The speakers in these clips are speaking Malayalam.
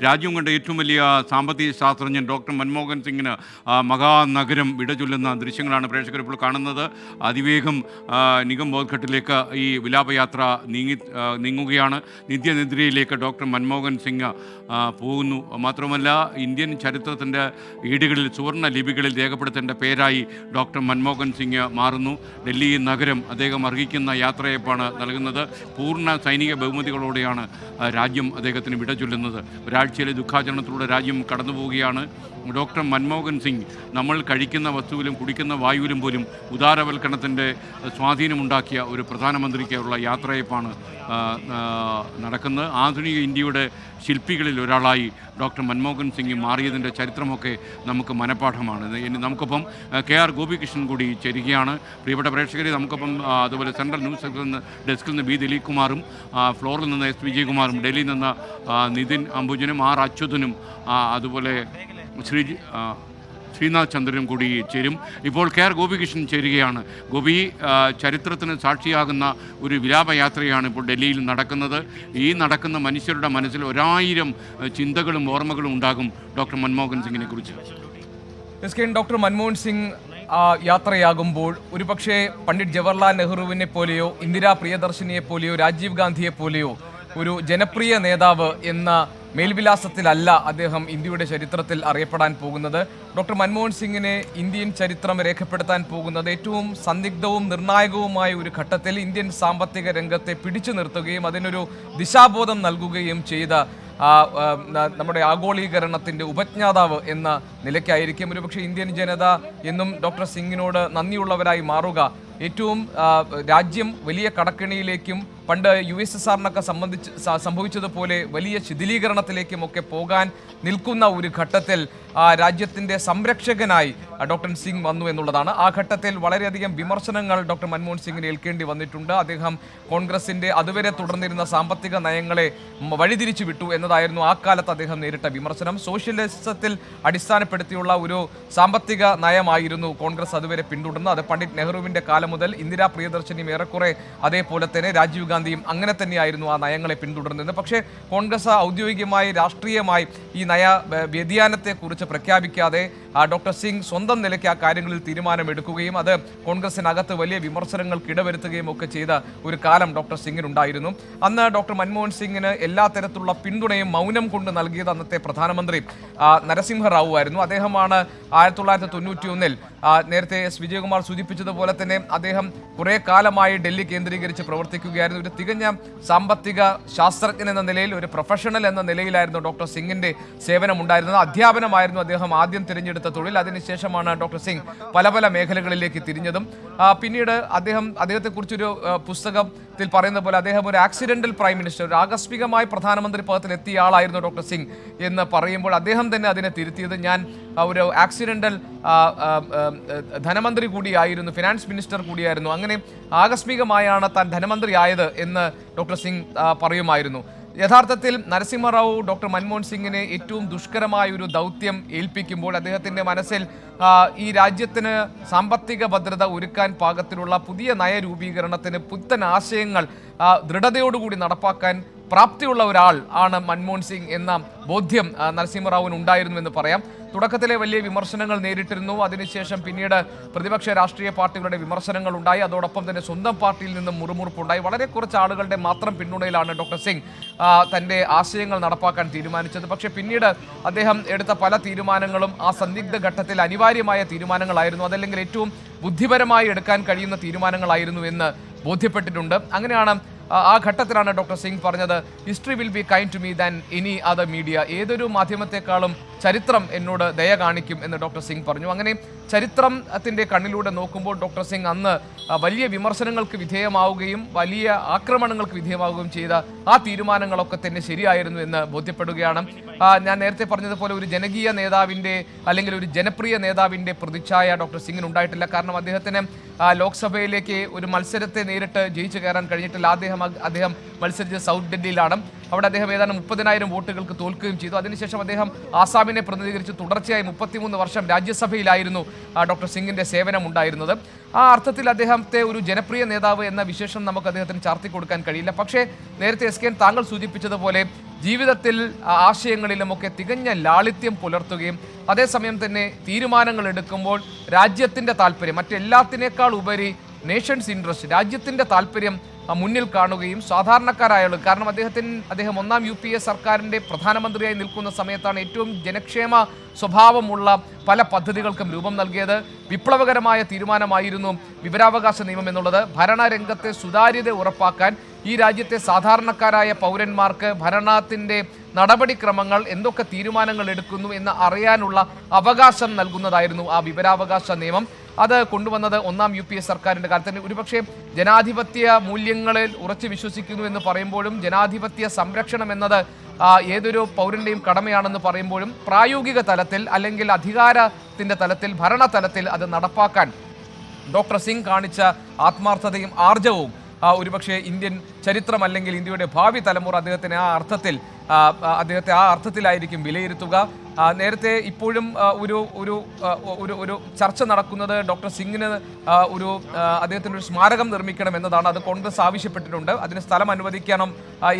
രാജ്യം കണ്ട ഏറ്റവും വലിയ സാമ്പത്തിക ശാസ്ത്രജ്ഞൻ ഡോക്ടർ മൻമോഹൻ സിംഗിന് മഹാനഗരം വിടചൊല്ലുന്ന ദൃശ്യങ്ങളാണ് പ്രേക്ഷകർ ഇപ്പോൾ കാണുന്നത്. അതിവേഗം നിഗം ബോധ്ഘട്ടിലേക്ക് ഈ വിലാപയാത്ര നീങ്ങുകയാണ്. നിത്യനിദ്രയിലേക്ക് ഡോക്ടർ മൻമോഹൻ സിംഗ് പോകുന്നു. മാത്രമല്ല, ഇന്ത്യൻ ചരിത്രത്തിൻ്റെ ഏടുകളിൽ സുവർണ്ണ ലിപികളിൽ രേഖപ്പെടുത്തേണ്ട പേരായി ഡോക്ടർ മൻമോഹൻ സിംഗ് മാറുന്നു. ഡൽഹി നഗരം അദ്ദേഹം അർഹിക്കുന്ന യാത്രയപ്പാണ് നൽകുന്നത്. പൂർണ്ണ സൈനിക ബഹുമതികളോടെയാണ് രാജ്യം അദ്ദേഹത്തിന് വിടചൊല്ലുന്നത്. ഒരാഴ്ചയിലെ ദുഃഖാചരണത്തിലൂടെ രാജ്യം കടന്നു പോവുകയാണ്. ഡോക്ടർ മൻമോഹൻ സിംഗ് നമ്മൾ കഴിക്കുന്ന വസ്തുവിലും കുടിക്കുന്ന വായുവിലും പോലും ഉദാരവൽക്കരണത്തിൻ്റെ സ്വാധീനമുണ്ടാക്കിയ ഒരു പ്രധാനമന്ത്രിക്കുള്ള യാത്രയപ്പാണ് നടക്കുന്നത്. ആധുനിക ഇന്ത്യയുടെ ശില്പികളിൽ ഒരാളായി ഡോക്ടർ മൻമോഹൻ സിംഗ് മാറിയതിൻ്റെ ചരിത്രമൊക്കെ നമുക്ക് മനഃപ്പാഠമാണ്. ഇനി നമുക്കൊപ്പം KR ഗോപികൃഷ്ണൻ കൂടി ചേരുകയാണ്. പ്രിയപ്പെട്ട പ്രേക്ഷകരെ, നമുക്കൊപ്പം അതുപോലെ സെൻട്രൽ ന്യൂസ് ഡെസ്കിൽ നിന്ന് B ദിലീപ് കുമാറും, ഫ്ലോറിൽ നിന്ന് S വിജയകുമാറും, ഡൽഹിയിൽ നിന്ന് നിതിൻ അംബുജനും R അച്യുതനും, അതുപോലെ ശ്രീനാഥ് ചന്ദ്രനും കൂടി ചേരും. ഇപ്പോൾ KR ഗോപികൃഷ്ണൻ ചേരുകയാണ്. ഗോപി, ചരിത്രത്തിന് സാക്ഷിയാകുന്ന ഒരു വിലാപയാത്രയാണ് ഇപ്പോൾ ഡൽഹിയിൽ നടക്കുന്നത്. ഈ നടക്കുന്ന മനുഷ്യരുടെ മനസ്സിൽ 1000 ചിന്തകളും ഓർമ്മകളും ഉണ്ടാകും ഡോക്ടർ മൻമോഹൻ സിംഗിനെ കുറിച്ച്. ഡോക്ടർ മൻമോഹൻ സിംഗ് യാത്രയാകുമ്പോൾ ഒരുപക്ഷെ പണ്ഡിറ്റ് ജവഹർലാൽ നെഹ്റുവിനെ പോലെയോ ഇന്ദിരാ പ്രിയദർശിനിയെ പോലെയോ രാജീവ് ഗാന്ധിയെ പോലെയോ ഒരു ജനപ്രിയ നേതാവ് എന്ന മേൽവിലാസത്തിലല്ല അദ്ദേഹം ഇന്ത്യയുടെ ചരിത്രത്തിൽ അറിയപ്പെടാൻ പോകുന്നത്. ഡോക്ടർ മൻമോഹൻ സിംഗിനെ ഇന്ത്യൻ ചരിത്രം രേഖപ്പെടുത്താൻ പോകുന്നത് ഏറ്റവും സന്ദിഗ്ധവും നിർണായകവുമായ ഒരു ഘട്ടത്തിൽ ഇന്ത്യൻ സാമ്പത്തിക രംഗത്തെ പിടിച്ചു നിർത്തുകയും അതിനൊരു ദിശാബോധം നൽകുകയും ചെയ്ത നമ്മുടെ ആഗോളീകരണത്തിൻ്റെ ഉപജ്ഞാതാവ് എന്ന നിലയ്ക്കായിരിക്കും ഒരുപക്ഷെ ഇന്ത്യൻ ജനത എന്നും ഡോക്ടർ സിംഗിനോട് നന്ദിയുള്ളവരായി മാറുക. ഏറ്റവും രാജ്യം വലിയ കടക്കെണിയിലേക്കും പണ്ട് USSRനൊക്കെ സംഭവിച്ചതുപോലെ വലിയ ശിഥിലീകരണത്തിലേക്കുമൊക്കെ പോകാൻ നിൽക്കുന്ന ഒരു ഘട്ടത്തിൽ രാജ്യത്തിൻ്റെ സംരക്ഷകനായി ഡോക്ടർ സിംഗ് വന്നു എന്നുള്ളതാണ്. ആ ഘട്ടത്തിൽ വളരെയധികം വിമർശനങ്ങൾ ഡോക്ടർ മൻമോഹൻ സിംഗിന് ഏൽക്കേണ്ടി വന്നിട്ടുണ്ട്. അദ്ദേഹം കോൺഗ്രസിൻ്റെ അതുവരെ തുടർന്നിരുന്ന സാമ്പത്തിക നയങ്ങളെ വഴിതിരിച്ചു വിട്ടു എന്നതായിരുന്നു ആ കാലത്ത് അദ്ദേഹം നേരിട്ട വിമർശനം. സോഷ്യലിസത്തിൽ അടിസ്ഥാനപ്പെടുത്തിയുള്ള ഒരു സാമ്പത്തിക നയമായിരുന്നു കോൺഗ്രസ് അതുവരെ പിന്തുടർന്നത്. അത് പണ്ഡിറ്റ് നെഹ്റുവിൻ്റെ കാലം മുതൽ ഇന്ദിരാ പ്രിയദർശിനിയും ഏറെക്കുറെ അതേപോലെ തന്നെ രാജീവ് ഗാന്ധിയും അങ്ങനെ തന്നെയായിരുന്നു ആ നയങ്ങളെ പിന്തുടർന്നത്. പക്ഷേ കോൺഗ്രസ് ഔദ്യോഗികമായി രാഷ്ട്രീയമായി ഈ നയ വ്യതിയാനത്തെക്കുറിച്ച് പ്രഖ്യാപിക്കാതെ ഡോക്ടർ സിംഗ് സ്വന്തം നിലയ്ക്ക് ആ കാര്യങ്ങളിൽ തീരുമാനമെടുക്കുകയും അത് കോൺഗ്രസിനകത്ത് വലിയ വിമർശനങ്ങൾക്ക് ഇടവരുത്തുകയും ഒക്കെ ചെയ്ത ഒരു കാലം ഡോക്ടർ സിംഗിനുണ്ടായിരുന്നു. അന്ന് ഡോക്ടർ മൻമോഹൻ സിംഗിന് എല്ലാ തരത്തിലുള്ള പിന്തുണയും മൗനം കൊണ്ട് നൽകിയത് അന്നത്തെ പ്രധാനമന്ത്രി നരസിംഹറാവു ആയിരുന്നു. അദ്ദേഹമാണ് 1991 നേരത്തെ S വിജയകുമാർ സൂചിപ്പിച്ചതുപോലെ തന്നെ അദ്ദേഹം കുറേ കാലമായി ഡൽഹി കേന്ദ്രീകരിച്ച് പ്രവർത്തിക്കുകയായിരുന്നു. ഒരു തികഞ്ഞ സാമ്പത്തിക ശാസ്ത്രജ്ഞൻ എന്ന നിലയിൽ, ഒരു പ്രൊഫഷണൽ എന്ന നിലയിലായിരുന്നു ഡോക്ടർ സിംഗിൻ്റെ സേവനമുണ്ടായിരുന്നത്. അധ്യാപനമായിരുന്നു അദ്ദേഹം ആദ്യം തിരഞ്ഞെടുത്ത തൊഴിൽ. അതിനുശേഷമാണ് ഡോക്ടർ സിംഗ് പല പല മേഖലകളിലേക്ക് തിരിഞ്ഞതും. പിന്നീട് അദ്ദേഹത്തെക്കുറിച്ചൊരു പുസ്തകത്തിൽ പറയുന്ന പോലെ അദ്ദേഹം ഒരു ആക്സിഡന്റൽ പ്രൈം മിനിസ്റ്റർ, ഒരു ആകസ്മികമായി പ്രധാനമന്ത്രി പദത്തിലെത്തിയ ആളായിരുന്നു ഡോക്ടർ സിംഗ് എന്ന് പറയുമ്പോൾ അദ്ദേഹം തന്നെ അതിനെ തിരുത്തിയത് ഞാൻ ഒരു ആക്സിഡന്റൽ ധനമന്ത്രി കൂടിയായിരുന്നു, ഫിനാൻസ് മിനിസ്റ്റർ കൂടിയായിരുന്നു, അങ്ങനെ ആകസ്മികമായാണ് താൻ ധനമന്ത്രി ആയത് എന്ന് ഡോക്ടർ സിംഗ് പറയുമായിരുന്നു. യഥാർത്ഥത്തിൽ നരസിംഹറാവു ഡോക്ടർ മൻമോഹൻ സിംഗിനെ ഏറ്റവും ദുഷ്കരമായ ഒരു ദൗത്യം ഏൽപ്പിക്കുമ്പോൾ അദ്ദേഹത്തിൻ്റെ മനസ്സിൽ ഈ രാജ്യത്തിന് സാമ്പത്തിക ഭദ്രത ഒരുക്കാൻ പാകത്തിലുള്ള പുതിയ നയരൂപീകരണത്തിന് പുത്തൻ ആശയങ്ങൾ ദൃഢതയോടുകൂടി നടപ്പാക്കാൻ പ്രാപ്തിയുള്ള ഒരാൾ ആണ് മൻമോഹൻ സിംഗ് എന്ന ബോധ്യം നരസിംഹറാവുവിന് ഉണ്ടായിരുന്നു എന്ന് പറയാം. തുടക്കത്തിലെ വലിയ വിമർശനങ്ങൾ നേരിട്ടിരുന്നു. അതിനുശേഷം പിന്നീട് പ്രതിപക്ഷ രാഷ്ട്രീയ പാർട്ടികളുടെ വിമർശനങ്ങൾ ഉണ്ടായി. അതോടൊപ്പം തന്നെ സ്വന്തം പാർട്ടിയിൽ നിന്നും മുറുമുറുപ്പുണ്ടായി. വളരെ കുറച്ച് ആളുകളുടെ മാത്രം പിന്തുണയിലാണ് ഡോക്ടർ സിംഗ് തൻ്റെ ആശയങ്ങൾ നടപ്പാക്കാൻ തീരുമാനിച്ചത്. പക്ഷേ പിന്നീട് അദ്ദേഹം എടുത്ത പല തീരുമാനങ്ങളും ആ സന്ദിഗ്ധ ഘട്ടത്തിൽ അനിവാര്യമായ തീരുമാനങ്ങളായിരുന്നു, അതല്ലെങ്കിൽ ഏറ്റവും ബുദ്ധിപരമായി എടുക്കാൻ കഴിയുന്ന തീരുമാനങ്ങളായിരുന്നു എന്ന് ബോധ്യപ്പെട്ടിട്ടുണ്ട്. അങ്ങനെയാണ് ആ ഘട്ടത്തിലാണ് ഡോക്ടർ സിംഗ് പറഞ്ഞത്, history will be kind to me than any other media. ഏതൊരു മാധ്യമത്തെക്കാളും ചരിത്രം എന്നോട് ദയ കാണിക്കും എന്ന് ഡോക്ടർ സിംഗ് പറഞ്ഞു. അങ്ങനെ ചരിത്രത്തിൻ്റെ കണ്ണിലൂടെ നോക്കുമ്പോൾ ഡോക്ടർ സിംഗ് അന്ന് വലിയ വിമർശനങ്ങൾക്ക് വിധേയമാവുകയും വലിയ ആക്രമണങ്ങൾക്ക് വിധേയമാവുകയും ചെയ്ത ആ തീരുമാനങ്ങളൊക്കെ തന്നെ ശരിയായിരുന്നു എന്ന് ബോധ്യപ്പെടുകയാണ്. ഞാൻ നേരത്തെ പറഞ്ഞതുപോലെ ഒരു ജനകീയ നേതാവിൻ്റെ അല്ലെങ്കിൽ ഒരു ജനപ്രിയ നേതാവിൻ്റെ പ്രതിച്ഛായ ഡോക്ടർ സിംഗിന് ഉണ്ടായിട്ടില്ല. കാരണം അദ്ദേഹത്തിന് ലോക്സഭയിലേക്ക് ഒരു മത്സരത്തെ നേരിട്ട് ജയിച്ചു കയറാൻ കഴിഞ്ഞിട്ടില്ല. അദ്ദേഹം മത്സരിച്ച സൗത്ത് ഡൽഹിയിലാണ്. അവിടെ അദ്ദേഹം ഏതാണ്ട് 30,000 വോട്ടുകൾക്ക് തോൽക്കുകയും ചെയ്തു. അതിനുശേഷം അദ്ദേഹം ആസാമിനെ പ്രതിനിധീകരിച്ച് തുടർച്ചയായി 33 വർഷം രാജ്യസഭയിലായിരുന്നു ഡോക്ടർ സിംഗിൻ്റെ സേവനം ഉണ്ടായിരുന്നത്. ആ അർത്ഥത്തിൽ അദ്ദേഹത്തെ ഒരു ജനപ്രിയ നേതാവ് എന്ന വിശേഷം നമുക്ക് അദ്ദേഹത്തിന് ചാർത്തി കൊടുക്കാൻ കഴിയില്ല. പക്ഷേ നേരത്തെ SK താങ്കൾ സൂചിപ്പിച്ചതുപോലെ ജീവിതത്തിൽ ആശയങ്ങളിലുമൊക്കെ തികഞ്ഞ ലാളിത്യം പുലർത്തുകയും അതേസമയം തന്നെ തീരുമാനങ്ങൾ എടുക്കുമ്പോൾ രാജ്യത്തിൻ്റെ താല്പര്യം മറ്റെല്ലാത്തിനേക്കാൾ ഉപരി നേഷൻസ് ഇൻട്രസ്റ്റ് രാജ്യത്തിൻ്റെ താല്പര്യം മുന്നിൽ കാണുകയും സാധാരണക്കാരായ ആളുകൾ, കാരണം അദ്ദേഹം ഒന്നാം UPA സർക്കാരിൻ്റെ പ്രധാനമന്ത്രിയായി നിൽക്കുന്ന സമയത്താണ് ഏറ്റവും ജനക്ഷേമ സ്വഭാവമുള്ള പല പദ്ധതികൾക്കും രൂപം നൽകിയത്. വിപ്ലവകരമായ തീരുമാനമായിരുന്നു വിവരാവകാശ നിയമം എന്നുള്ളത്. ഭരണരംഗത്തെ സുതാര്യത ഉറപ്പാക്കാൻ ഈ രാജ്യത്തെ സാധാരണക്കാരായ പൗരന്മാർക്ക് ഭരണത്തിൻ്റെ നടപടിക്രമങ്ങൾ എന്തൊക്കെ തീരുമാനങ്ങൾ എടുക്കുന്നു എന്ന് അറിയാനുള്ള അവകാശം നൽകുന്നതായിരുന്നു ആ വിവരാവകാശ നിയമം. അത് കൊണ്ടുവന്നത് ഒന്നാം UPA സർക്കാരിൻ്റെ കാലത്ത്. ഒരുപക്ഷെ ജനാധിപത്യ മൂല്യങ്ങളിൽ ഉറച്ചു വിശ്വസിക്കുന്നു എന്ന് പറയുമ്പോഴും ജനാധിപത്യ സംരക്ഷണം എന്നത് ഏതൊരു പൗരൻ്റെയും കടമയാണെന്ന് പറയുമ്പോഴും പ്രായോഗിക തലത്തിൽ അല്ലെങ്കിൽ അധികാരത്തിൻ്റെ തലത്തിൽ ഭരണതലത്തിൽ അത് നടപ്പാക്കാൻ ഡോക്ടർ സിംഗ് കാണിച്ച ആത്മാർത്ഥതയും ആർജവവും ഒരുപക്ഷെ ഇന്ത്യൻ ചരിത്രം അല്ലെങ്കിൽ ഇന്ത്യയുടെ ഭാവി തലമുറ അദ്ദേഹത്തെ ആ അർത്ഥത്തിലായിരിക്കും വിലയിരുത്തുക. നേരത്തെ ഇപ്പോഴും ഒരു ചർച്ച നടക്കുന്നത് ഡോക്ടർ സിംഗിന് അദ്ദേഹത്തിന് ഒരു സ്മാരകം നിർമ്മിക്കണം എന്നതാണ്. അത് കോൺഗ്രസ് ആവശ്യപ്പെട്ടിട്ടുണ്ട്. അതിന് സ്ഥലം അനുവദിക്കണം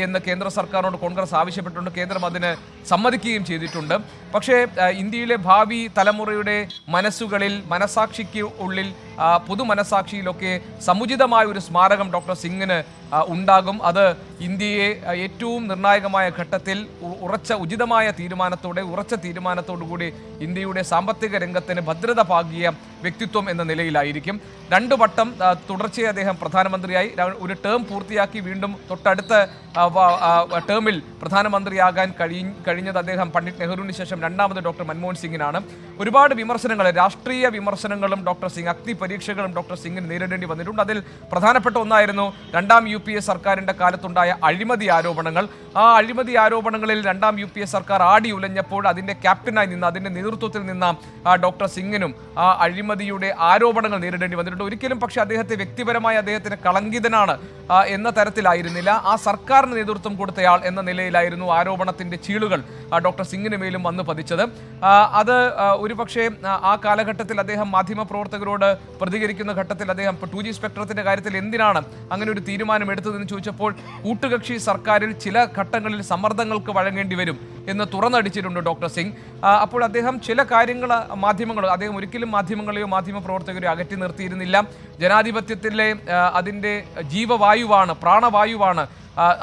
എന്ന് കേന്ദ്ര സർക്കാരിനോട് കോൺഗ്രസ് ആവശ്യപ്പെട്ടിട്ടുണ്ട്. കേന്ദ്രം അതിന് സമ്മതിക്കുകയും ചെയ്തിട്ടുണ്ട്. പക്ഷേ ഇന്ത്യയിലെ ഭാവി തലമുറയുടെ മനസ്സുകളിൽ, മനസാക്ഷിക്ക് ഉള്ളിൽ, പൊതു മനസാക്ഷിയിലൊക്കെ സമുചിതമായ ഒരു സ്മാരകം ഡോക്ടർ സിംഗിന് ഉണ്ടാകും. അത് ഇന്ത്യയെ ഏറ്റവും നിർണായകമായ ഘട്ടത്തിൽ ഉചിതമായ തീരുമാനത്തോടുകൂടി ഇന്ത്യയുടെ സാമ്പത്തിക രംഗത്തിന് ഭദ്രത പാകിയ വ്യക്തിത്വം എന്ന നിലയിലായിരിക്കും. 2 വട്ടം തുടർച്ചയായി അദ്ദേഹം പ്രധാനമന്ത്രിയായി ഒരു ടേം പൂർത്തിയാക്കി വീണ്ടും തൊട്ടടുത്ത ടേമിൽ പ്രധാനമന്ത്രിയാകാൻ കഴിഞ്ഞത് അദ്ദേഹം പണ്ഡിറ്റ് നെഹ്റുവിന് ശേഷം രണ്ടാമത് ഡോക്ടർ മൻമോഹൻ സിംഗിനാണ്. ഒരുപാട് വിമർശനങ്ങൾ, രാഷ്ട്രീയ വിമർശനങ്ങളും ഡോക്ടർ സിംഗ്, അഗ്നി പരീക്ഷകളും ഡോക്ടർ സിംഗിന് നേരിടേണ്ടി വന്നിട്ടുണ്ട്. അതിൽ പ്രധാനപ്പെട്ട ഒന്നായിരുന്നു രണ്ടാം UPA സർക്കാരിൻ്റെ കാലത്തുണ്ടായ അഴിമതി ആരോപണങ്ങൾ. ആ അഴിമതി ആരോപണങ്ങളിൽ രണ്ടാം UPA സർക്കാർ ആടി ഉലഞ്ഞപ്പോൾ അതിൻ്റെ ക്യാപ്റ്റനായി നിന്ന്, അതിൻ്റെ നേതൃത്വത്തിൽ നിന്ന ഡോക്ടർ സിംഗിനും ആ അഴിമതിയുടെ ആരോപണങ്ങൾ നേരിടേണ്ടി വന്നിട്ടുണ്ട്. ഒരിക്കലും പക്ഷേ വ്യക്തിപരമായി അദ്ദേഹത്തിന് കളങ്കിതനാണ് എന്ന തരത്തിലായിരുന്നില്ല. ആ സർക്കാരിന് നേതൃത്വം കൊടുത്തയാൾ എന്ന നിലയിലായിരുന്നു ആരോപണത്തിൻ്റെ ചീളുകൾ ഡോക്ടർ സിംഗിന് മേലും വന്നു പതിച്ചത്. അത് ഒരുപക്ഷെ ആ കാലഘട്ടത്തിൽ അദ്ദേഹം മാധ്യമപ്രവർത്തകരോട് പ്രതികരിക്കുന്ന ഘട്ടത്തിൽ അദ്ദേഹം 2G സ്പെക്ട്രത്തിൻ്റെ കാര്യത്തിൽ എന്തിനാണ് അങ്ങനെ ഒരു തീരുമാനം എടുത്തതെന്ന് ചോദിച്ചപ്പോൾ കൂട്ടുകക്ഷി സർക്കാരിൽ ചില ഘട്ടങ്ങളിൽ സമ്മർദ്ദങ്ങൾക്ക് വഴങ്ങേണ്ടി വരും എന്ന് തുറന്നടിച്ചിട്ടുണ്ട് ഡോക്ടർ സിംഗ്. അപ്പോൾ അദ്ദേഹം ചില കാര്യങ്ങൾ അദ്ദേഹം ഒരിക്കലും മാധ്യമങ്ങളെയോ മാധ്യമപ്രവർത്തകരെയോ അകറ്റി നിർത്തിയിരുന്നില്ല. ജനാധിപത്യത്തിലെ അതിൻ്റെ ജീവവായുവാണ്, പ്രാണവായുവാണ്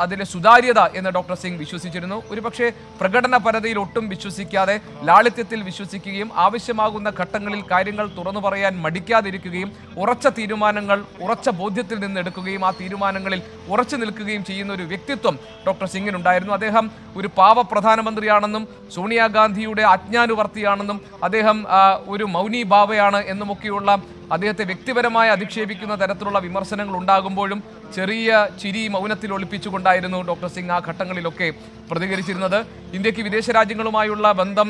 അതിലെ സുതാര്യത എന്ന് ഡോക്ടർ സിംഗ് വിശ്വസിച്ചിരുന്നു. ഒരുപക്ഷെ പ്രകടനപരതയിൽ ഒട്ടും വിശ്വസിക്കാതെ ലാളിത്യത്തിൽ വിശ്വസിക്കുകയും ആവശ്യമാകുന്ന ഘട്ടങ്ങളിൽ കാര്യങ്ങൾ തുറന്നു പറയാൻ മടിക്കാതിരിക്കുകയും ഉറച്ച തീരുമാനങ്ങൾ ഉറച്ച ബോധ്യത്തിൽ നിന്ന് എടുക്കുകയും ആ തീരുമാനങ്ങളിൽ ഉറച്ചു നിൽക്കുകയും ചെയ്യുന്ന ഒരു വ്യക്തിത്വം ഡോക്ടർ സിംഗിനുണ്ടായിരുന്നു. അദ്ദേഹം ഒരു പാവ പ്രധാനമന്ത്രിയാണെന്നും സോണിയാഗാന്ധിയുടെ ആജ്ഞാനുവർത്തിയാണെന്നും അദ്ദേഹം ഒരു മൗനി ബാവയാണ് എന്നുമൊക്കെയുള്ള അദ്ദേഹത്തെ വ്യക്തിപരമായി അധിക്ഷേപിക്കുന്ന തരത്തിലുള്ള വിമർശനങ്ങൾ ഉണ്ടാകുമ്പോഴും ചെറിയ ചിരി മൗനത്തിൽ ഒളിപ്പിച്ചുകൊണ്ടായിരുന്നു ഡോക്ടർ സിംഗ് ആ ഘട്ടങ്ങളിലൊക്കെ പ്രതികരിച്ചിരുന്നത്. ഇന്ത്യക്ക് വിദേശ രാജ്യങ്ങളുമായുള്ള ബന്ധം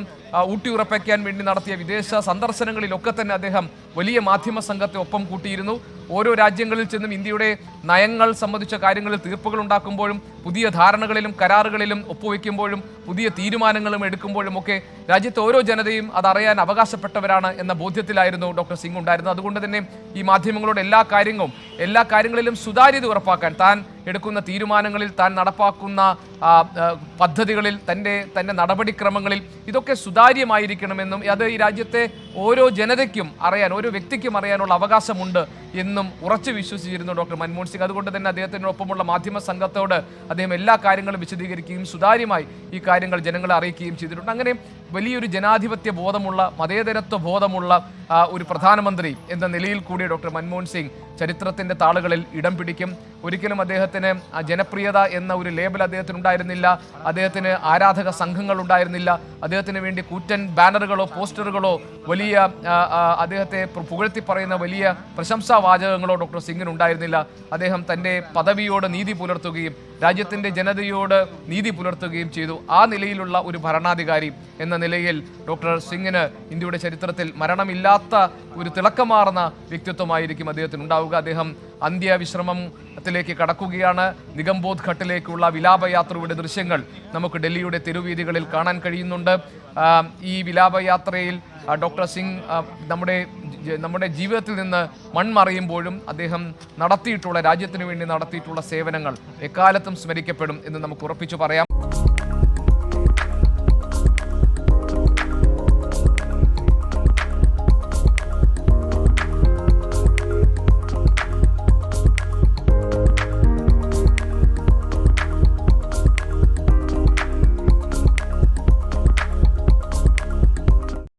ഊട്ടിയുറപ്പിക്കാൻ വേണ്ടി നടത്തിയ വിദേശ സന്ദർശനങ്ങളിലൊക്കെ തന്നെ അദ്ദേഹം വലിയ മാധ്യമ സംഘത്തെ ഒപ്പം കൂട്ടിയിരുന്നു. ഓരോ രാജ്യങ്ങളിൽ ചെന്നും ഇന്ത്യയുടെ നയങ്ങൾ സംബന്ധിച്ച കാര്യങ്ങളിൽ തീർപ്പുകൾ ഉണ്ടാക്കുമ്പോഴും പുതിയ ധാരണകളിലും കരാറുകളിലും ഒപ്പുവെക്കുമ്പോഴും പുതിയ തീരുമാനങ്ങളും എടുക്കുമ്പോഴും ഒക്കെ രാജ്യത്തെ ഓരോ ജനതയും അതറിയാൻ അവകാശപ്പെട്ടവരാണ് എന്ന ബോധ്യത്തിലായിരുന്നു ഡോക്ടർ സിംഗ് ഉണ്ടായിരുന്നത്. അതുകൊണ്ട് തന്നെ ഈ മാധ്യമങ്ങളോട് എല്ലാ കാര്യങ്ങളിലും സുതാര്യത ഉറപ്പാക്കാൻ, താൻ എടുക്കുന്ന തീരുമാനങ്ങളിൽ, താൻ നടപ്പാക്കുന്ന പദ്ധതികളിൽ, തൻ്റെ നടപടിക്രമങ്ങളിൽ ഇതൊക്കെ സുതാര്യമായിരിക്കണമെന്നും അത് ഈ രാജ്യത്തെ ഓരോ ജനതയ്ക്കും അറിയാൻ, ഓരോ വ്യക്തിക്കും അറിയാനുള്ള അവകാശമുണ്ട് എന്നും ഉറച്ചു വിശ്വസിച്ചിരുന്നു ഡോക്ടർ മൻമോഹൻ സിംഗ്. അതുകൊണ്ട് തന്നെ അദ്ദേഹത്തിനൊപ്പമുള്ള മാധ്യമ സംഘത്തോട് അദ്ദേഹം എല്ലാ കാര്യങ്ങളും വിശദീകരിക്കുകയും സുതാര്യമായി ഈ കാര്യങ്ങൾ ജനങ്ങളെ അറിയിക്കുകയും ചെയ്തിട്ടുണ്ട്. അങ്ങനെ വലിയൊരു ജനാധിപത്യ ബോധമുള്ള, മതേതരത്വ ബോധമുള്ള ഒരു പ്രധാനമന്ത്രി എന്ന നിലയിൽ കൂടി ഡോക്ടർ മൻമോഹൻ സിംഗ് ചരിത്രത്തിൻ്റെ താളുകളിൽ ഇടം പിടിക്കും. ഒരിക്കലും അദ്ദേഹത്തിന് ജനപ്രിയത എന്ന ഒരു ലേബൽ അദ്ദേഹത്തിന് ഉണ്ടായിരുന്നില്ല. അദ്ദേഹത്തിന് ആരാധക സംഘങ്ങൾ ഉണ്ടായിരുന്നില്ല. അദ്ദേഹത്തിന് വേണ്ടി കൂറ്റൻ ബാനറുകളോ പോസ്റ്ററുകളോ വലിയ അദ്ദേഹത്തെ പുകഴ്ത്തി പറയുന്ന വലിയ പ്രശംസാവാചകങ്ങളോ ഡോക്ടർ സിംഗിന് ഉണ്ടായിരുന്നില്ല. അദ്ദേഹം തൻ്റെ പദവിയോട് നീതി പുലർത്തുകയും രാജ്യത്തിൻ്റെ ജനതയോട് നീതി പുലർത്തുകയും ചെയ്തു. ആ നിലയിലുള്ള ഒരു ഭരണാധികാരി എന്ന നിലയിൽ ഡോക്ടർ സിംഗിന് ഇന്ത്യയുടെ ചരിത്രത്തിൽ മരണമില്ലാത്ത ഒരു തിളക്കമാർന്ന വ്യക്തിത്വമായിരിക്കും അദ്ദേഹത്തിന് ഉണ്ടാവുക. അദ്ദേഹം അന്ത്യവിശ്രമത്തിലേക്ക് കടക്കുകയാണ്. നിഗംബോധ് ഘട്ടിലേക്കുള്ള വിലാപയാത്രയുടെ ദൃശ്യങ്ങൾ നമുക്ക് ഡൽഹിയുടെ തെരുവീഥികളിൽ കാണാൻ കഴിയുന്നുണ്ട്. ഈ വിലാപയാത്രയിൽ ഡോക്ടർ സിംഗ് നമ്മുടെ ജീവിതത്തിൽ നിന്ന് മൺമറയുമ്പോഴും അദ്ദേഹം നടത്തിയിട്ടുള്ള, രാജ്യത്തിന് വേണ്ടി നടത്തിയിട്ടുള്ള സേവനങ്ങൾ എക്കാലത്തും സ്മരിക്കപ്പെടും എന്ന് നമുക്ക് ഉറപ്പിച്ചു പറയാം.